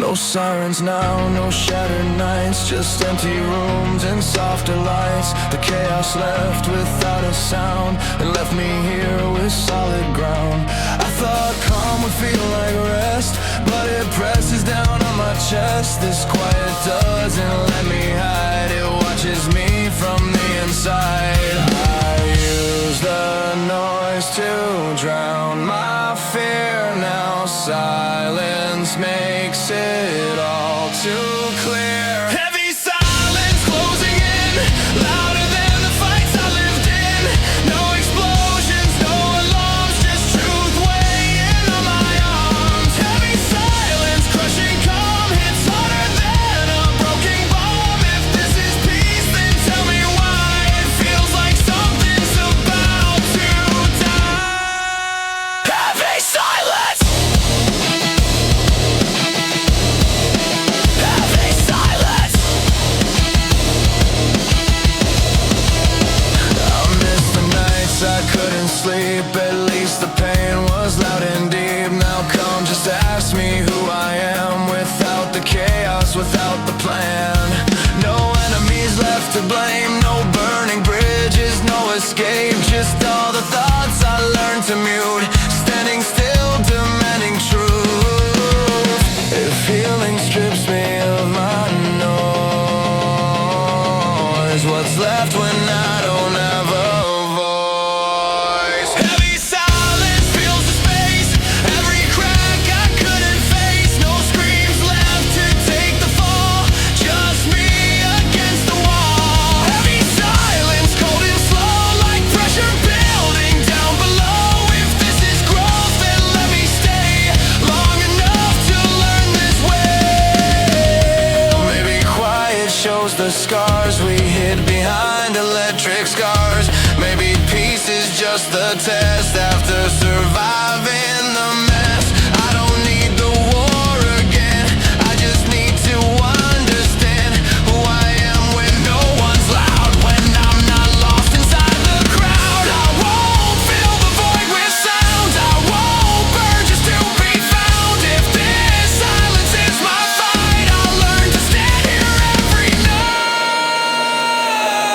No sirens now, no shattered nights, just empty rooms and softer lights. The chaos left without a sound and left me here with solid ground. I thought calm would feel like rest, but it presses down on my chest. This quiet doesn't let me hide, it watches me from the inside. I use the noise to drown my fear. Now silence makes it all too clear. Heavy silence closing in, louder than the fights I lived in. No explosions, no alarms, just truth weighing on my arms. Heavy silence crushing calm, hits harder than a broken bomb. If this is peace, then tell me why it feels like something's about to die. Heavy silence. I couldn't sleep, at least the pain was loud and deep. Now come, just ask me who I am, without the chaos, without the plan. No enemies left to blame, no burning bridges, no escape. Just all the thoughts I learned to mute, standing still, demanding truth. If healing strips me of my noise, what's left when I don't have a the scars we hid behind electric scars. Maybe peace is just the test after surviving the mess. I don't need the war again, I just need to understand who I am when no one's loud, when I'm not lost inside the crowd. I won't fill the void with sound, I won't burn just to be found. If this silence is my fight, I'll learn to stand here every night.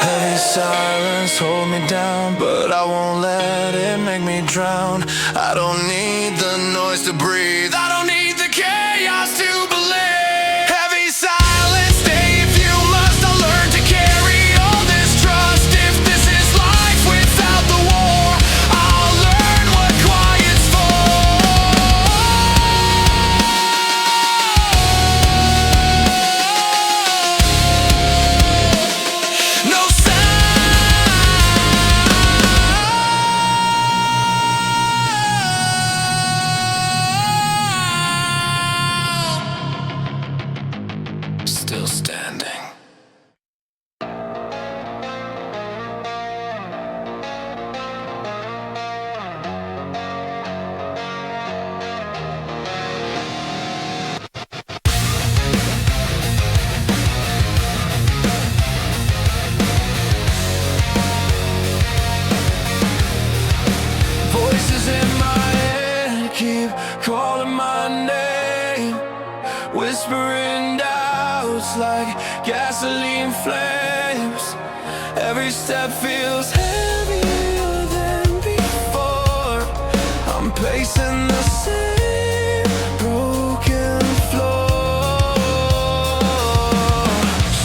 Heavy silence hold me down, but I won't let it make me drown. I don't need the noise to breathe, I don't need the chaos to believe. Heavy silence, stay if you must. I'll learn to carry all this trust. If this is life without the war, I'll learn what quiet's for. No still standing. Voices in my head keep calling my name, whispering doubts like gasoline flames. Every step feels heavier than before. I'm pacing the same broken floor.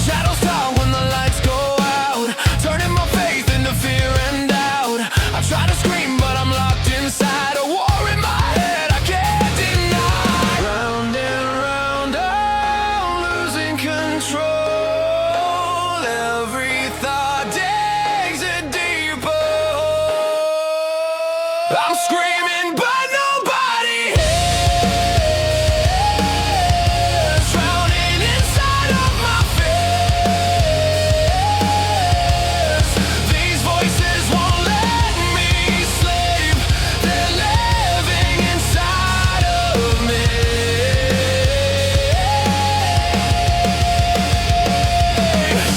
Shadows talk when the lights go out, turning my faith into fear and doubt. I try to scream, but I'm locked inside a war in my head I can't deny. Round and round, I'm losing control. Every thought digs a deeper hole. I'm screaming, but nobody hears. Drowning inside of my fears. These voices won't let me sleep, they're living inside of me.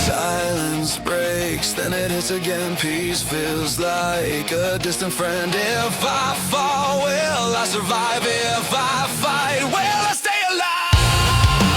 Silence breaks, then it hits again. Peace feels like a distant friend. If I fall, will I survive? If I fight, will I stay alive?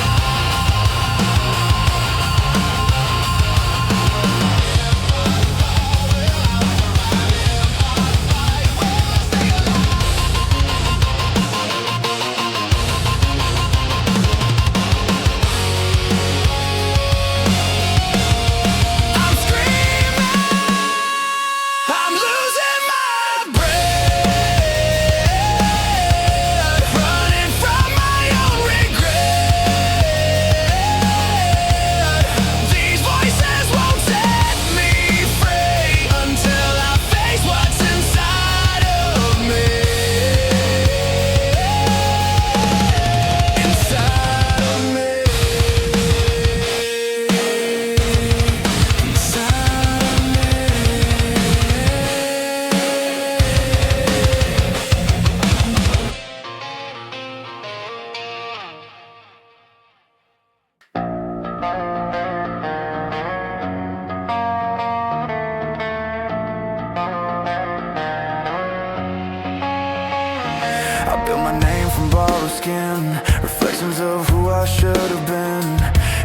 Feel my name from borrowed skin, reflections of who I should have been.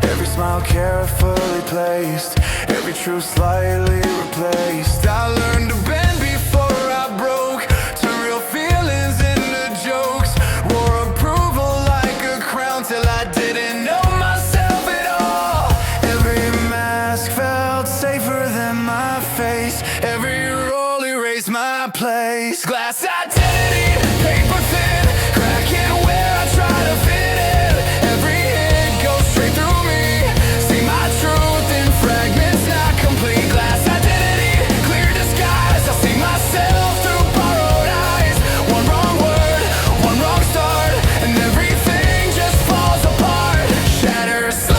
Every smile carefully placed, every truth slightly replaced. I learned to bend before I broke, to real feelings into jokes. Wore approval like a crown till I didn't know myself at all. Every mask felt safer than my face, every role erased my place. Glass identity, paper thin, cracking where I try to fit in. Every hit goes straight through me, see my truth in fragments, not complete. Glass identity, clear disguise, I see myself through borrowed eyes. One wrong word, one wrong start, and everything just falls apart. Shatter slow,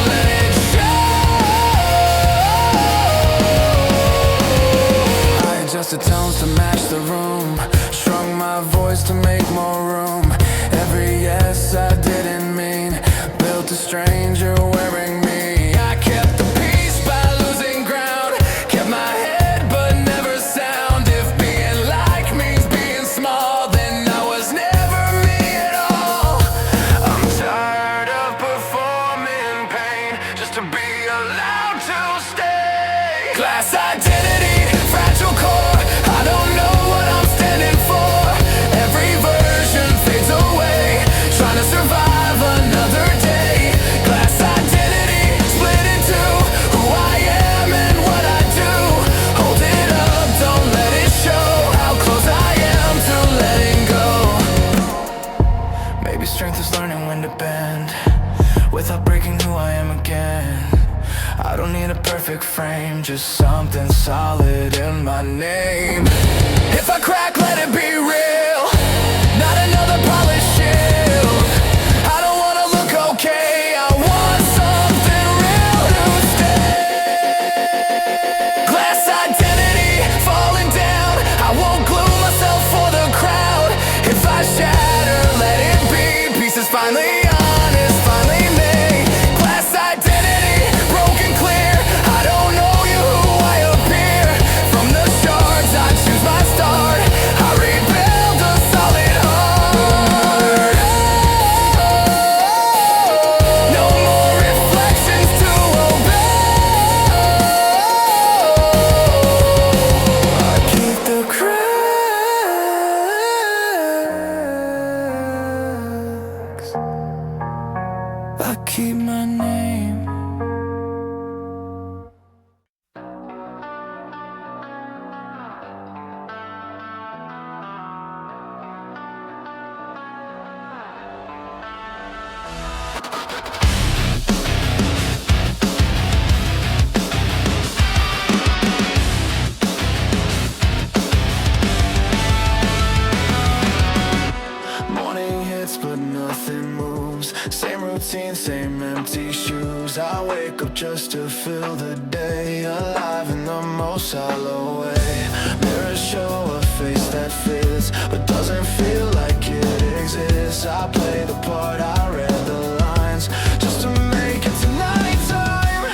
let it show. I adjusted tones to match the room, shrunk my voice to make more room. Every yes I didn't mean, built a stranger wearing me. I kept the peace by losing ground, kept my head but never sound. If being like means being small, then I was never me at all. I'm tired of performing pain just to be allowed to stay. Glass identity, fragile core, I don't know what I'm standing for. Every version fades away, trying to survive another day. Glass identity, split into who I am and what I do. Hold it up, don't let it show how close I am to letting go. Maybe strength is learning when to bend without breaking who I am again. I don't need a perfect frame, just something solid in my name. If I crack, let it be real, not another polished shield. I don't wanna look okay, I want something real to stay. Glass identity, falling down, I won't glue myself for the crowd. If I shatter, let it be, pieces finally honest, finally made. Glass identity, broken clear, I don't know you who I appear. From the shards I choose my start, I rebuild a solid heart. No more reflections to obey, I keep the cracks, I keep my name. Morning hits but nothing moves, same routine, same empty shoes. I wake up just to fill the day, alive in the most hollow way. Mirrors show a face that fits, but doesn't feel like it exists. I play the part, I read the lines, just to make it to nighttime.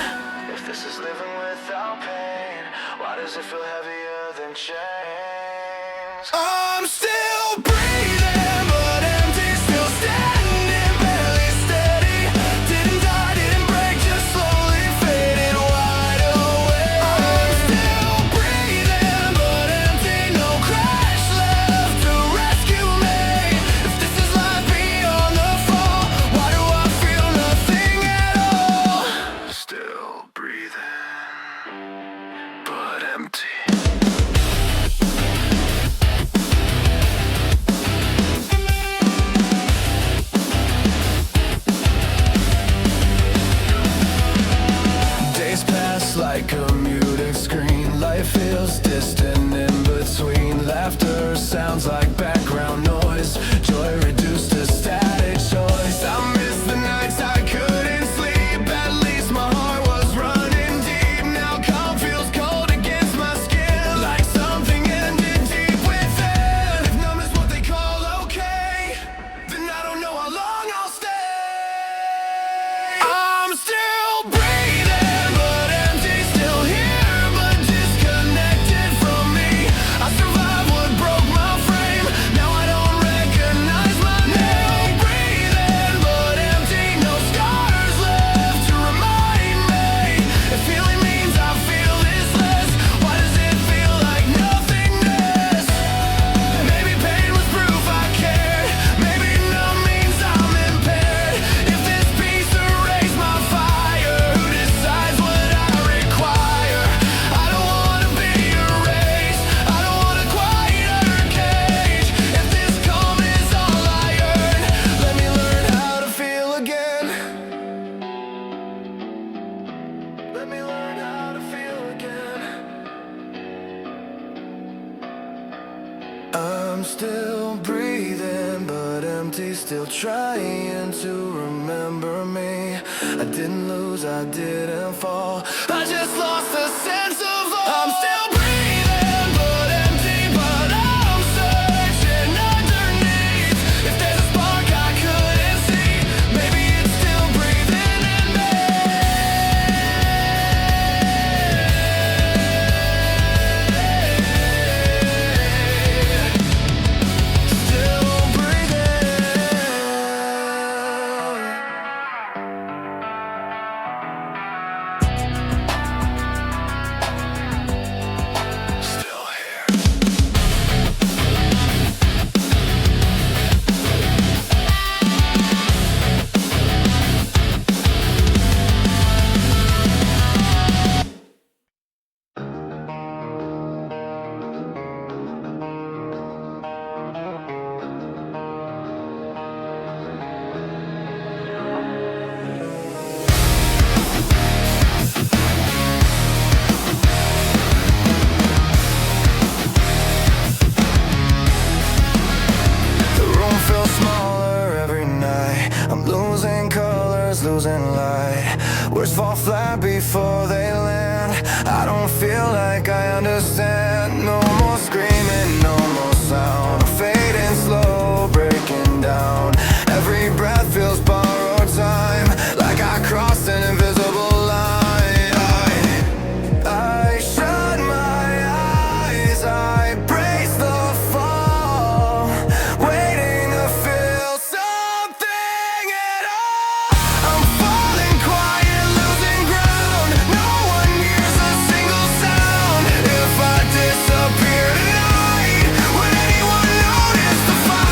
If this is living without pain, why does it feel heavier than chains? I'm still breathing, but empty, still standing, barely steady. Didn't die, didn't break, just slowly fading wide awake. I'm still breathing, but empty, no crash left to rescue me. If this is life beyond the fall, why do I feel nothing at all? Still breathing, but empty. Days pass like a muted screen, life feels distant in between. Laughter sounds like background noise, joy reduced to static choice. I miss the nights I couldn't sleep, at least my heart was running deep. Now calm feels cold against my skin, like something ended deep within. If numb is what they call okay, then I don't know how long I'll stay. I'm still breathing, but empty, still here, but disconnected from still breathing, but empty, still trying to remember me. I didn't lose, I didn't fall, I just lost the sense of all. I'm still breathing, but empty, but I'm searching underneath. If there's a spark I couldn't see, maybe it's still breathing in me. Losing light, words fall flat before they land. I don't feel like I understand. No more screaming, no more sound. I'm fading slow, breaking down. Every breath feels borrowed time, like I crossed an invisible line. I shut my eyes, I brace the fall, waiting to feel something at all. I'm falling quiet, losing ground. No one hears a single sound. If I disappear tonight, would anyone notice the fight?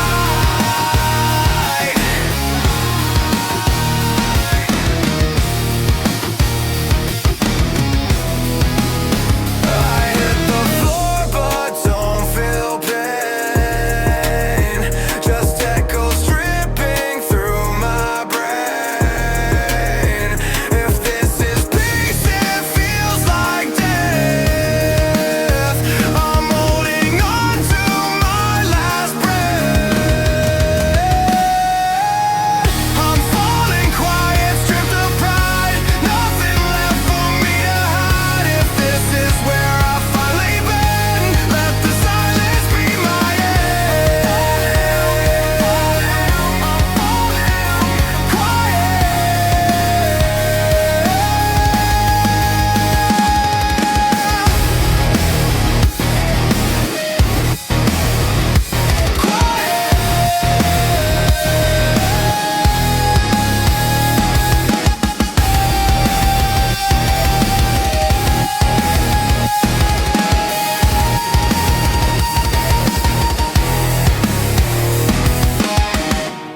I hit the floor but don't feel pain. Just echoes dripping through my brain. If this is peace, it feels like death. I'm holding on to my last breath. I'm falling quiet, stripped of pride. Nothing left for me to hide. If this is where I finally bend, let the silence be my end.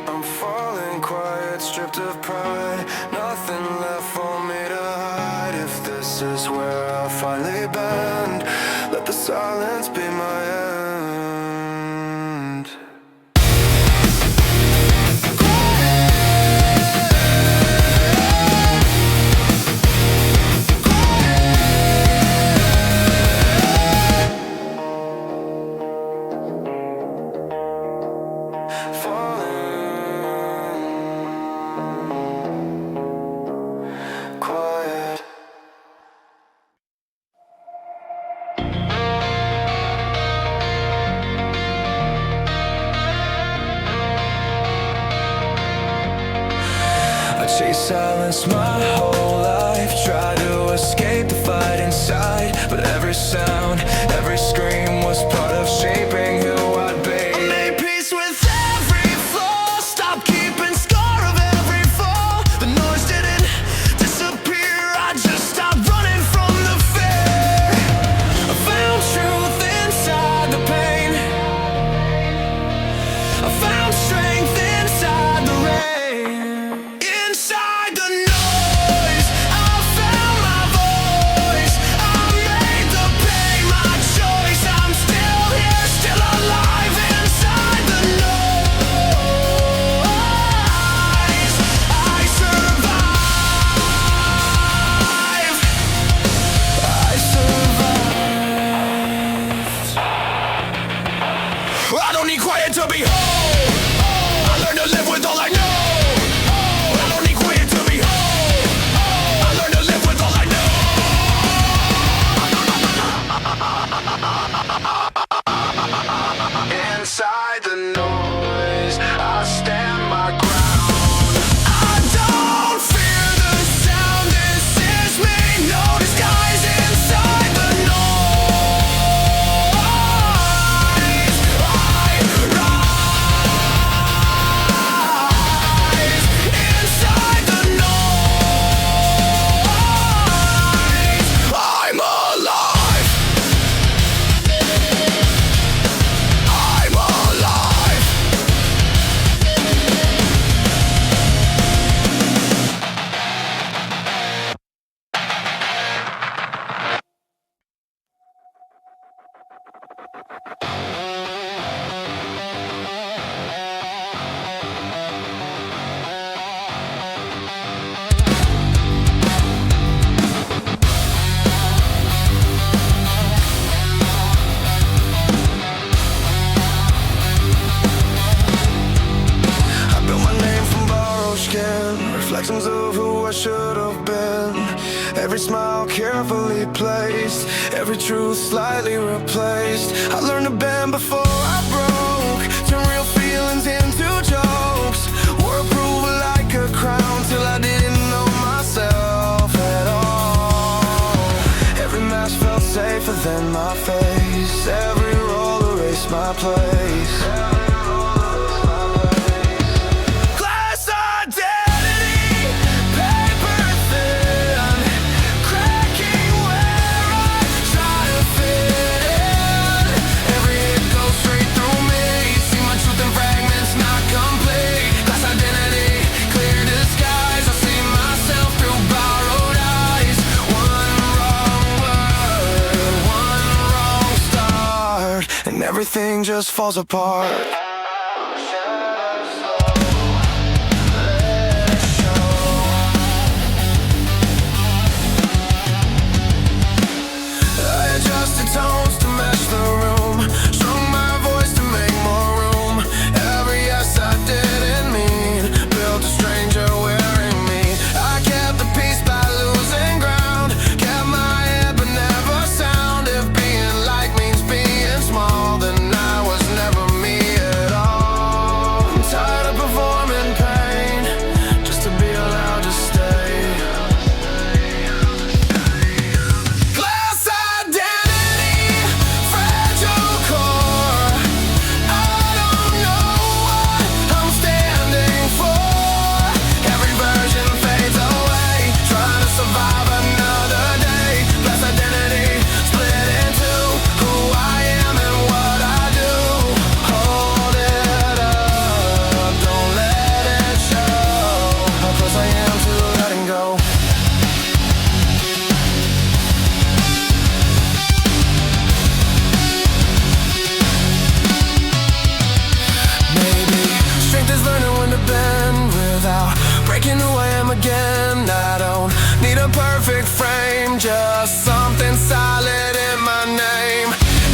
I'm falling I'm falling quiet, stripped of pride. Nothing left for me to hide. If this is where I finally bend, let the silence be my end. Falling quiet. I chase silence my whole life, try to escape the fight inside, but every sound, every scream was part of shaping who I'd be. I made peace with every flaw, stopped keeping score of every fall. The noise didn't disappear, I just stopped running from the fear. I found truth inside the pain, I found strength inside the rain. Inside the noise, I found my voice. I made the pain my choice. I'm still here, still alive. who I should have been. Every smile carefully placed, every truth slightly replaced. I learned to bend before I broke, turn real feelings into jokes. Wore approval like a crown till I didn't know myself at all. Every mask felt safer than my face, every role erased my place. And everything just falls apart. I adjusted tones to match the room, strung my voice to make more room. Every yes I didn't mean built a stranger wearing me. I kept the peace by losing ground, kept my head but never sound. If being like means being small, then I was never me at all. I'm tired of performing pain just to be allowed to stay. Glass identity, fragile core. I don't know what I'm standing for. Every version fades away, trying to survive another day. Glass identity, split into who I am and what I do. Hold it up, don't let it show how close I am to letting go. Maybe strength is learning when to bend without breaking who I am again. I don't need a perfect frame, just something solid in my name.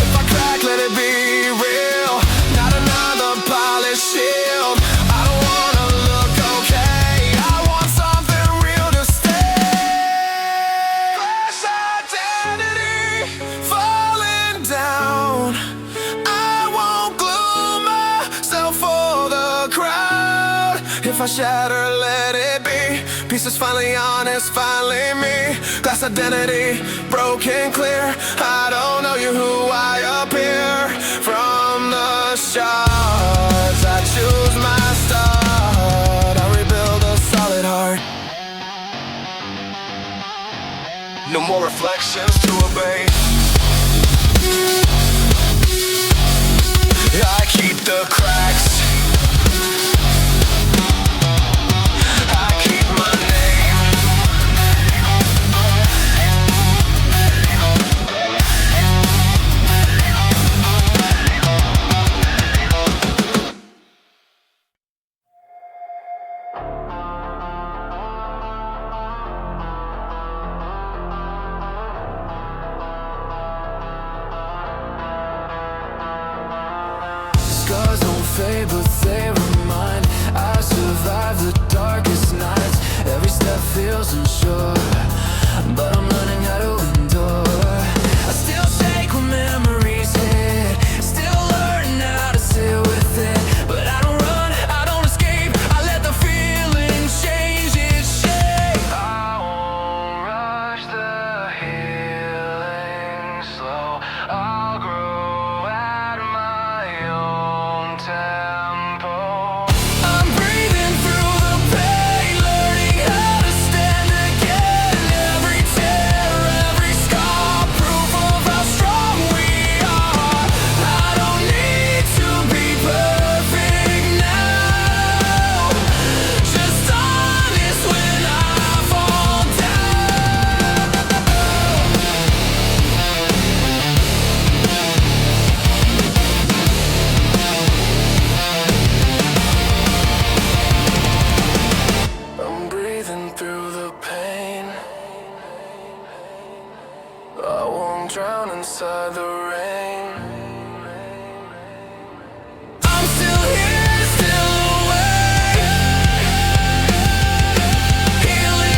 If I crack, let it be real, not another polished shield. I don't wanna look okay, I want something real to stay. Glass identity, falling down. I won't glue myself for the crowd. If I shatter, let it be. Pieces finally honest, finally me. Glass identity, broken clear. I don't know you who I appear. From the shards, I choose my start. I rebuild a solid heart. No more reflections to obey. I keep the cracks, I keep my name. Scars don't fade, but they remind. I survived the darkest nights. Every step feels unsure, but I'm learning how to endure. I still shake when memories hit, still learning how to sit with it. But I don't run, I don't escape, I let the feeling change its shape. I won't rush the healing slow, I'll grow at my own tempo. I'm breathing through the pain, learning how to stand again. Every tear, every scar, proof of how strong we are. I don't need to be perfect now, just honest when I fall down. I'm breathing through the pain, I won't drown inside the rain. I'm still here, still awake, healing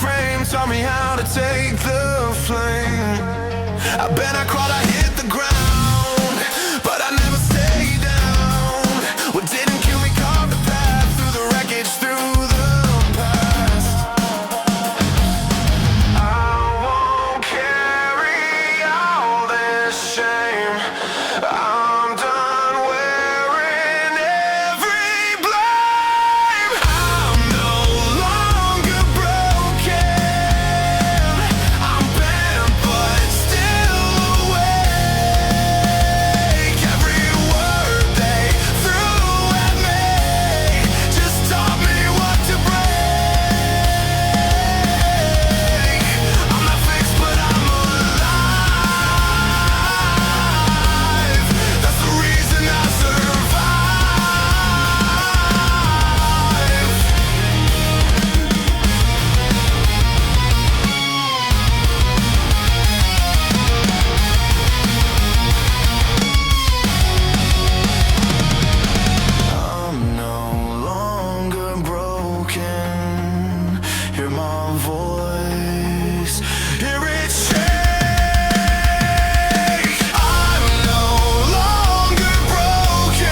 frame taught me how to take the flame. I bet I crawled, I hit the ground, but I never stayed down. What didn't kill me carved the path through the wreckage, through the past. I won't carry all this shame. I'm done wearing every blame. I'm no longer broken. I'm bent but still awake. Every word they threw at me just taught me what to break. I'm not fixed but I'm alive. That's the reason I survive. I'm no longer broken. Hear my voice, hear it shake. I'm no longer broken.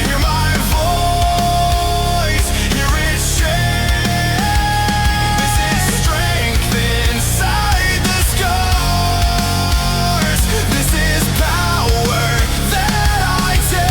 Hear my voice, hear it shake. This is strength inside the scars. This is power that I take.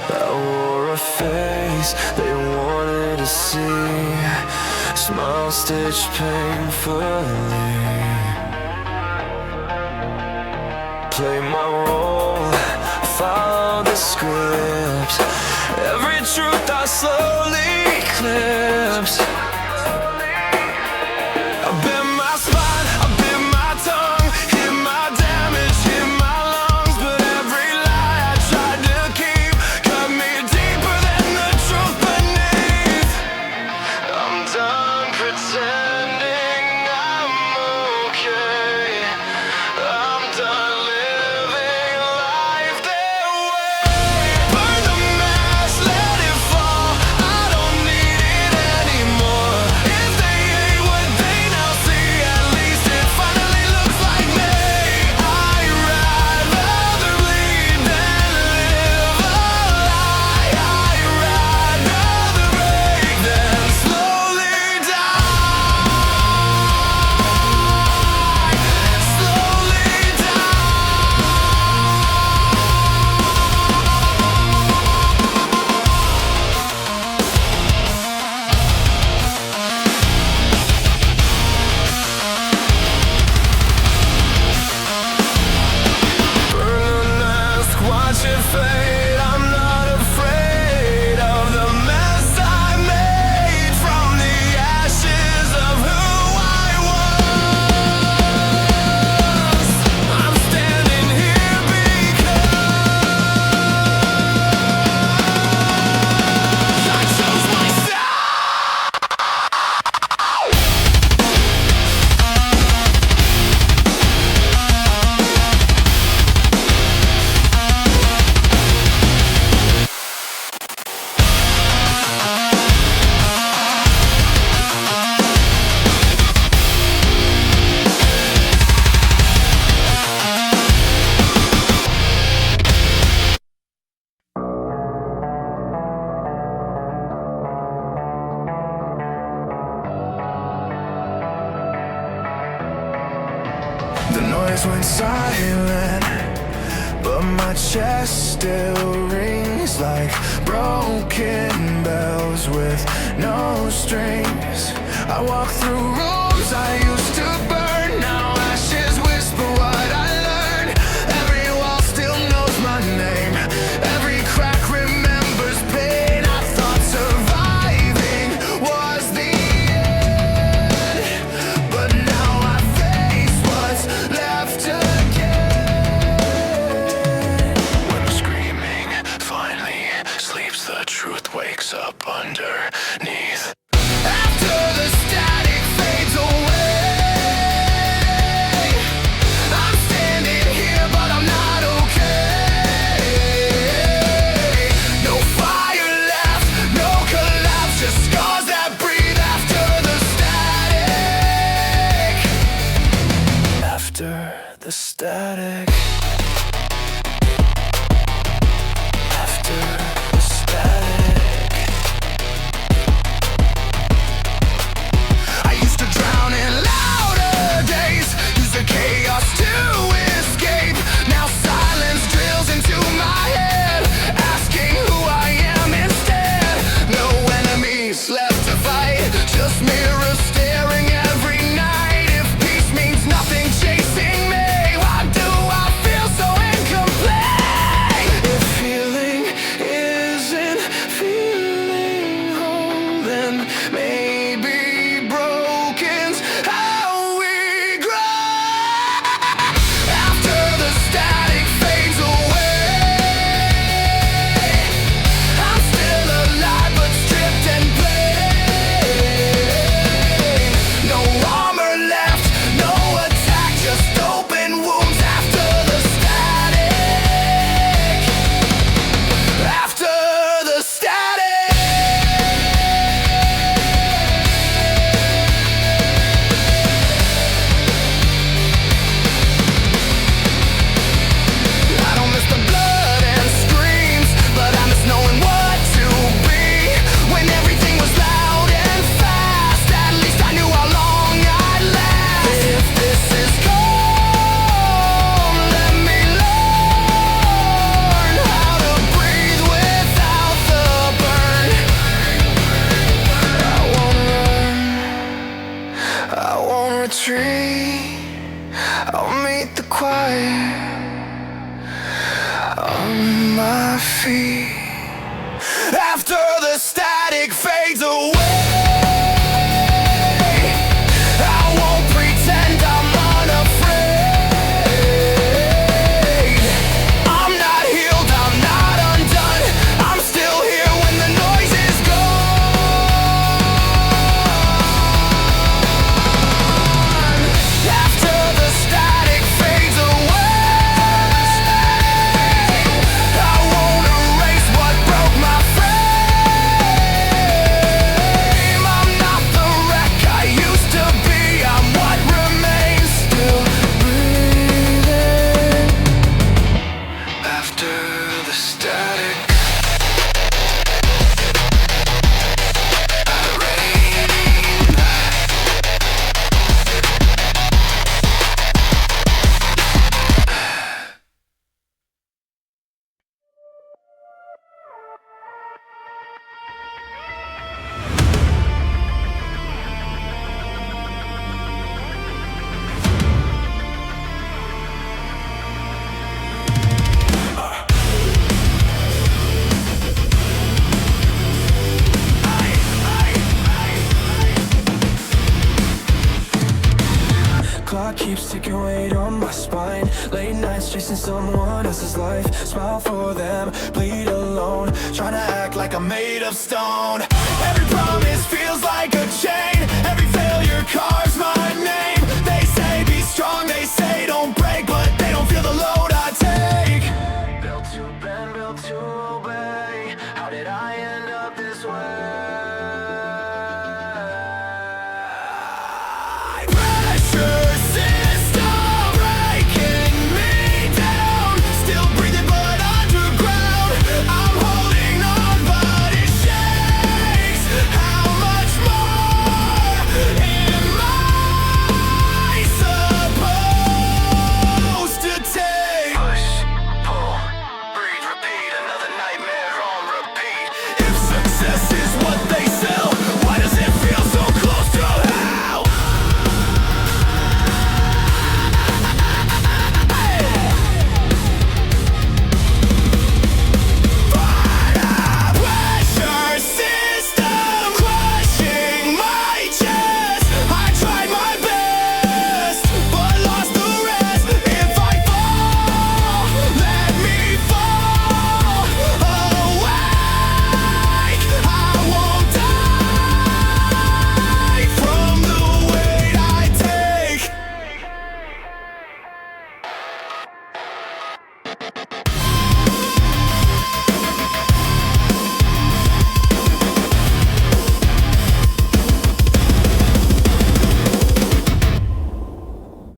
I wore a face they wanted to see, smile stitched painfully. Play my role, follow the script. Every truth I slowly eclipse. I bit my spine, I bit my tongue, hit my damage, hit my lungs. But every lie I tried to keep cut me deeper than the truth beneath. I'm done pretending I'm okay. I'm done living life their way. Burn the mask, let it fall. I don't need it anymore. If they hate what they now see, at least it finally looks like me. I'd rather bleed than live a lie. I'd rather break than slowly die. Slowly burn the mask, watch it fade. I'm not afraid of the mess I made from the ashes of who I was. I'm standing here because I chose myself. The noise went silent, but my chest still rings like broken bells with no strings. I walk through rooms I used to burn, now ashes whisper what I learned. Every wall still knows my name, every crack remembers pain. I thought surviving was the end, but now I face what the static. After the static. I used to drown in louder days, use the chaos to escape. Now silence drills into my head, asking who I am instead. No enemies left to fight, just mirrors staring every night. If peace means nothing chasing me, why do I feel so incomplete? If feeling isn't feeling whole, then maybe broken's how we grow. After the static fades away, I'm still alive but stripped and plain. No armor left, no attack, just open wounds. After the static. After the static. I don't miss the blood and screams, but I miss knowing what to be. When everything was loud and fast, at least I knew how long I'd last. If this is gone, let me learn how to breathe without the burn. I won't run, I won't retreat. I'll meet the quiet on my feet. After the static fades away, I won't pretend I'm unafraid. I'm not healed, I'm not undone, I'm still here when the noise is gone. After the static fades away, I won't erase what broke my frame. I'm not the wreck I used to be, I'm what remains, still breathing. After the static. Clock keeps ticking, weight on my spine. Late nights chasing someone else's life. Smile for them, bleed alone. Trying to act like I'm made of stone. Every promise feels like a chain. Every failure comes